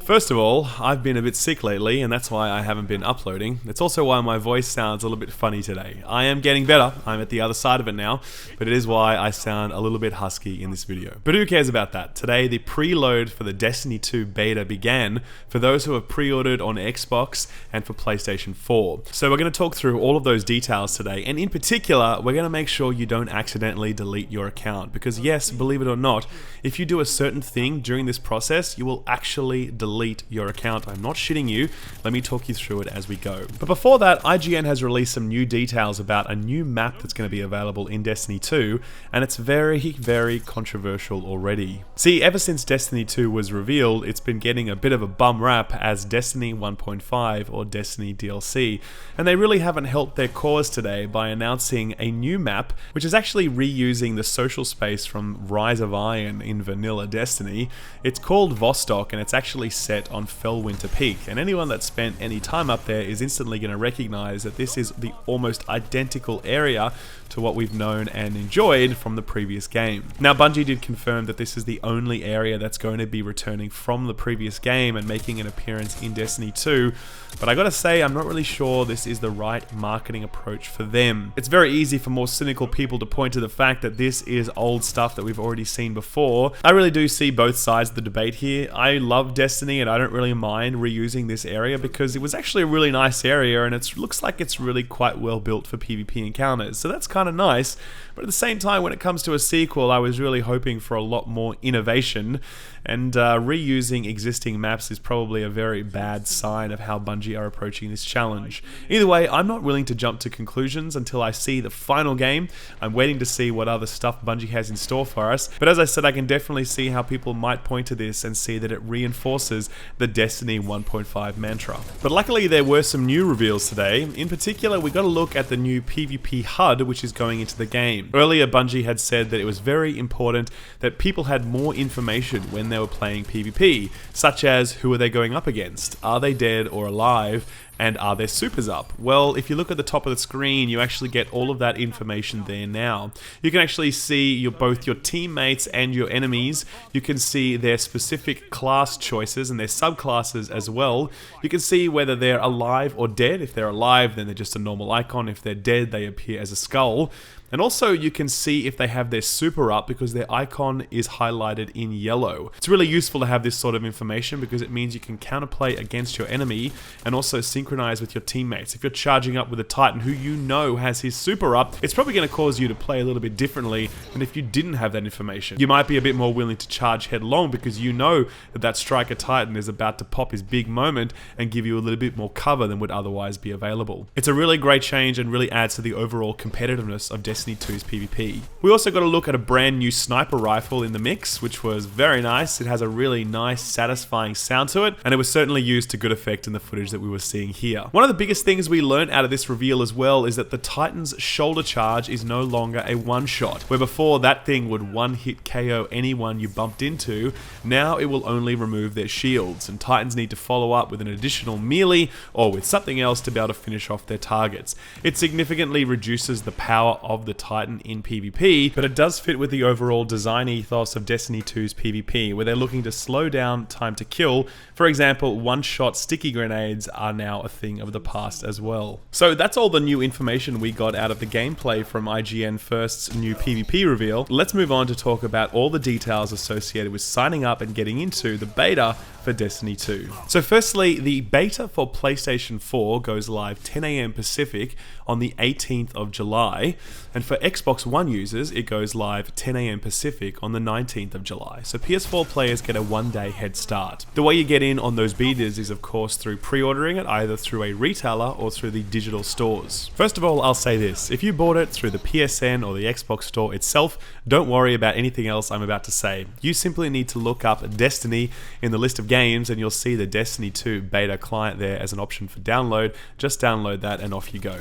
First of all, I've been a bit sick lately, and that's why I haven't been uploading. It's also why my voice sounds a little bit funny today. I am getting better, I'm at the other side of it now, but it is why I sound a little bit husky in this video. But who cares about that? Today, the preload for the Destiny 2 beta began for those who have pre-ordered on Xbox and for PlayStation 4. So we're going to talk through all of those details today, and in particular, we're going to make sure you don't accidentally delete your account, because yes, believe it or not, if you do a certain thing during this process, you will actually delete your account. I'm not shitting you. Let me talk you through it as we go. But before that, IGN has released some new details about a new map that's going to be available in Destiny 2, and it's very, very controversial already. See, ever since Destiny 2 was revealed, it's been getting a bit of a bum rap as Destiny 1.5 or Destiny DLC, and they really haven't helped their cause today by announcing a new map, which is actually reusing the social space from Rise of Iron in vanilla Destiny. It's called Vostok, and it's actually set on Fellwinter Peak, and anyone that spent any time up there is instantly going to recognize that this is the almost identical area to what we've known and enjoyed from the previous game. Now, Bungie did confirm that this is the only area that's going to be returning from the previous game and making an appearance in Destiny 2, but I gotta say, I'm not really sure this is the right marketing approach for them. It's very easy for more cynical people to point to the fact that this is old stuff that we've already seen before. I really do see both sides of the debate here. I love Destiny and I don't really mind reusing this area because it was actually a really nice area and it looks like it's really quite well built for PvP encounters, so that's kind of nice. But at the same time, when it comes to a sequel, I was really hoping for a lot more innovation, and reusing existing maps is probably a very bad sign of how Bungie are approaching this challenge. Either way, I'm not willing to jump to conclusions until I see the final game. I'm waiting to see what other stuff Bungie has in store for us, but as I said, I can definitely see how people might point to this and see that it reinforces the Destiny 1.5 mantra. But luckily, there were some new reveals today. In particular, we got a look at the new Pvp Hud, which is going into the game. Earlier, Bungie had said that it was very important that people had more information when they were playing PvP, such as who are they going up against, are they dead or alive, and are their supers up? Well, if you look at the top of the screen, you actually get all of that information there now. You can actually see both your teammates and your enemies. You can see their specific class choices and their subclasses as well. You can see whether they're alive or dead. If they're alive, then they're just a normal icon. If they're dead, they appear as a skull. And also you can see if they have their super up because their icon is highlighted in yellow. It's really useful to have this sort of information because it means you can counterplay against your enemy and also synchronize with your teammates. If you're charging up with a Titan who you know has his super up, it's probably going to cause you to play a little bit differently than if you didn't have that information. You might be a bit more willing to charge headlong because you know that that striker Titan is about to pop his big moment and give you a little bit more cover than would otherwise be available. It's a really great change and really adds to the overall competitiveness of Destiny 2's PvP. We also got a look at a brand new sniper rifle in the mix, which was very nice. It has a really nice, satisfying sound to it, and it was certainly used to good effect in the footage that we were seeing here. One of the biggest things we learned out of this reveal as well is that the Titan's shoulder charge is no longer a one-shot, where before that thing would one-hit KO anyone you bumped into. Now it will only remove their shields, and Titans need to follow up with an additional melee or with something else to be able to finish off their targets. It significantly reduces the power of the Titan in PvP, but it does fit with the overall design ethos of Destiny 2's PvP, where they're looking to slow down time to kill. For example, one-shot sticky grenades are now a thing of the past as well. So that's all the new information we got out of the gameplay from IGN First's new PvP reveal. Let's move on to talk about all the details associated with signing up and getting into the beta for Destiny 2. So firstly, the beta for PlayStation 4 goes live 10 AM Pacific on the 18th of July, and for Xbox One users, it goes live 10 AM Pacific on the 19th of July. So PS4 players get a one-day head start. The way you get in on those betas is of course through pre-ordering it either through a retailer or through the digital stores. First of all, I'll say this, if you bought it through the PSN or the Xbox store itself, don't worry about anything else I'm about to say. You simply need to look up Destiny in the list of games and you'll see the Destiny 2 beta client there as an option for download. Just download that and off you go.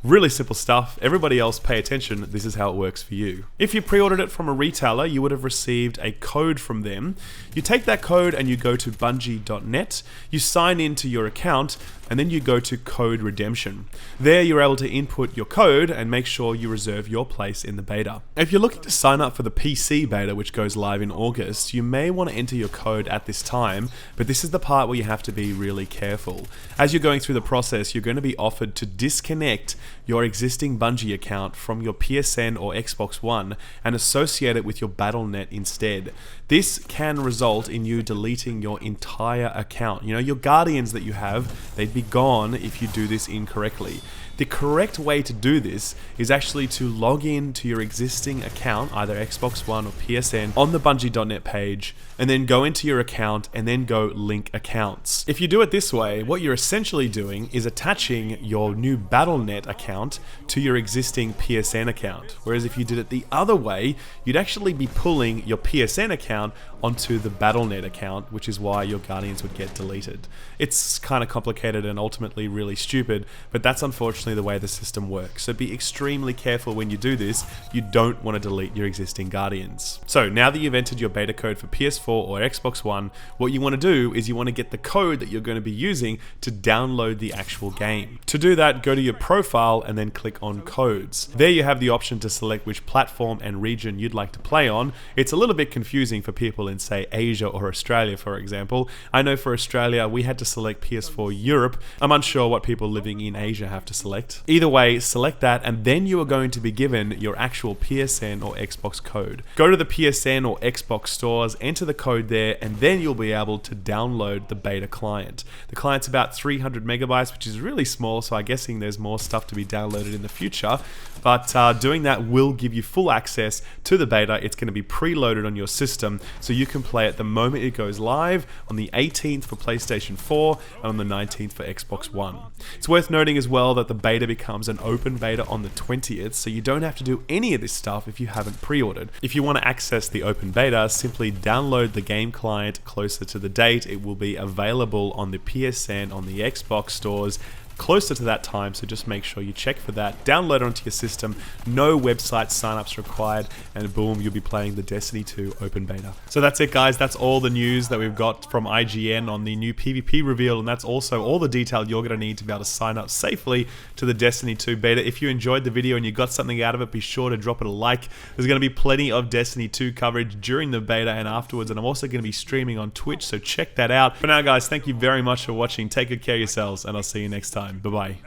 Really simple stuff. Everybody else pay attention. This is how it works for you. If you pre-ordered it from a retailer, you would have received a code from them. You take that code and you go to bungie.net, you sign into your account, and then you go to code redemption. There you're able to input your code and make sure you reserve your place in the beta. If you're looking to sign up for the PC beta, which goes live in August, you may want to enter your code at this time, but this is the part where you have to be really careful. As you're going through the process, you're going to be offered to disconnect your existing Bungie account from your PSN or Xbox One and associate it with your Battle.net instead. This can result in you deleting your entire account. You know, your Guardians that you have, they'd be gone if you do this incorrectly. The correct way to do this is actually to log in to your existing account, either Xbox One or PSN, on the Bungie.net page, and then go into your account and then go link accounts. If you do it this way, what you're essentially doing is attaching your new Battle.net account to your existing PSN account. Whereas if you did it the other way, you'd actually be pulling your PSN account onto the Battle.net account, which is why your Guardians would get deleted. It's kind of complicated and ultimately really stupid, but that's unfortunately the way the system works. So be extremely careful when you do this. You don't want to delete your existing Guardians. So now that you've entered your beta code for PS4 or Xbox One, what you want to do is you want to get the code that you're going to be using to download the actual game. To do that, go to your profile and then click on codes. There you have the option to select which platform and region you'd like to play on. It's a little bit confusing for people in, say, Asia or Australia, for example. I know for Australia, we had to select PS4 Europe. I'm unsure what people living in Asia have to select. Either way, select that, and then you are going to be given your actual PSN or Xbox code. Go to the PSN or Xbox stores, enter the code there, and then you'll be able to download the beta client. The client's about 300 megabytes, which is really small, so I'm guessing there's more stuff to be downloaded in the future. But doing that will give you full access to the beta. It's going to be preloaded on your system, so you can play it the moment it goes live on the 18th for PlayStation 4 and on the 19th for Xbox One. It's worth noting as well that the beta becomes an open beta on the 20th, so you don't have to do any of this stuff if you haven't pre-ordered. If you want to access the open beta, simply download the game client closer to the date. It will be available on the PSN, on the Xbox stores, closer to that time, so just make sure you check for that. Download it onto your system, no website signups required, and boom, you'll be playing the Destiny 2 open beta. So that's it, guys. That's all the news that we've got from IGN on the new PvP reveal, and that's also all the detail you're going to need to be able to sign up safely to the Destiny 2 beta. If you enjoyed the video and you got something out of it, be sure to drop it a like. There's going to be plenty of Destiny 2 coverage during the beta and afterwards, and I'm also going to be streaming on Twitch, so check that out. For now, guys, thank you very much for watching. Take good care of yourselves, and I'll see you next time. Bye-bye.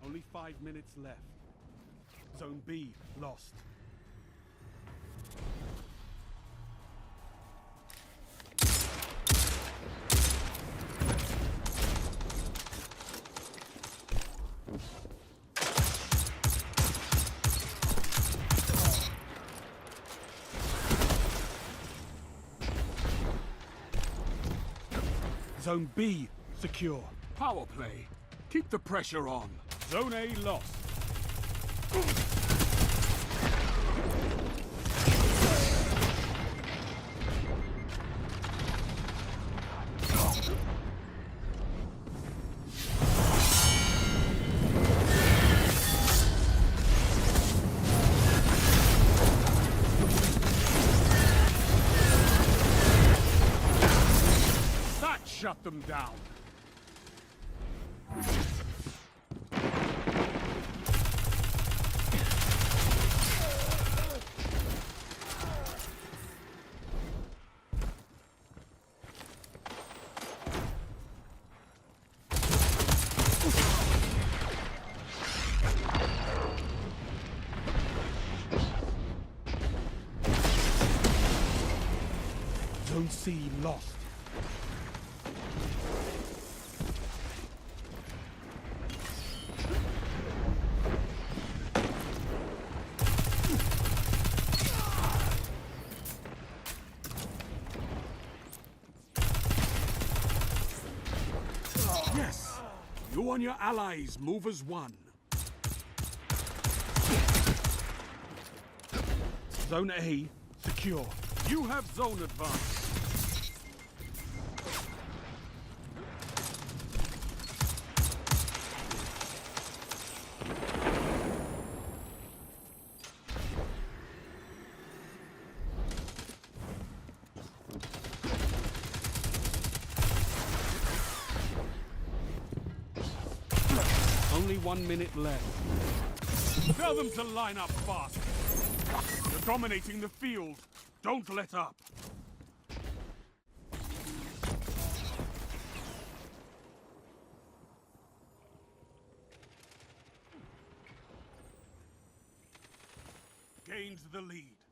Only 5 minutes left. Zone B lost. Zone B secure. Power play. Keep the pressure on. Zone A lost. That shut them down. Zone C lost. Yes. You and your allies move as one. Zone A secure. You have zone advantage. Only 1 minute left. Tell them to line up fast. You're dominating the field. Don't let up. maintains the lead.